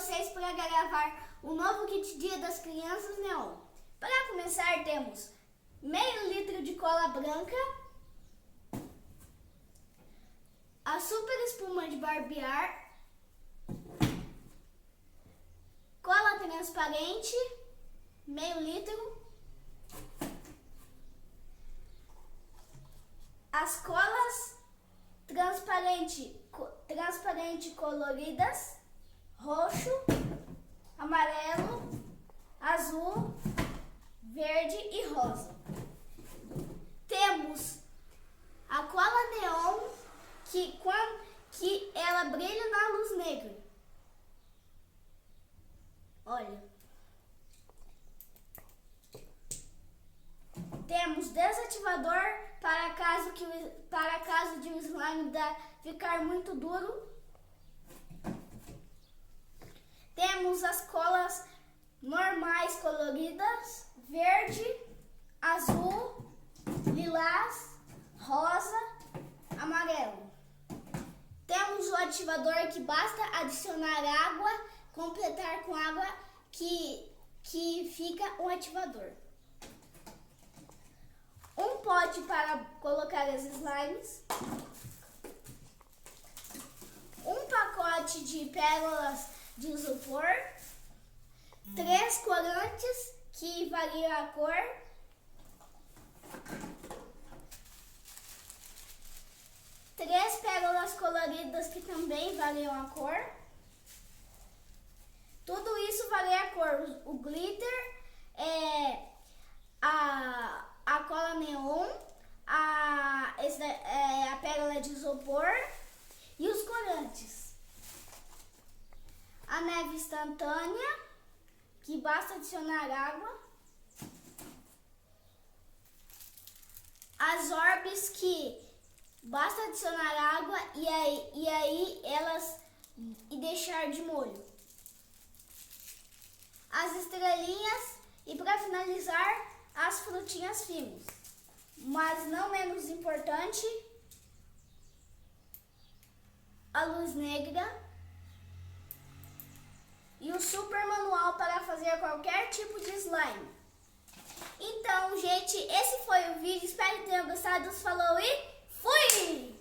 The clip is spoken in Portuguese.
vocês para gravar o novo kit Dia das Crianças Neon. Para começar, temos meio litro de cola branca, a super espuma de barbear, cola transparente, meio litro, as colas transparente coloridas, roxo, amarelo, azul, verde e rosa. Temos a cola neon que ela brilha na luz negra. Olha. Temos desativador para caso de o slime ficar muito duro. Temos as colas normais coloridas, verde, azul, lilás, rosa, amarelo. Temos o ativador que basta adicionar água, completar com água que fica um ativador. Um pote para colocar as slimes, um pacote de pérolas de isopor, 3 corantes que variam a cor, três pérolas coloridas que também variam a cor. Tudo isso varia a cor. O glitter, a cola neon, a pérola de isopor e os corantes. A neve instantânea, que basta adicionar água. As orbes, que basta adicionar água e aí elas deixar de molho. As estrelinhas e, para finalizar, as frutinhas finas. Mas não menos importante, a luz negra e o super manual para fazer qualquer tipo de slime. Então, gente, esse foi o vídeo. Espero que tenham gostado. Falou e fui!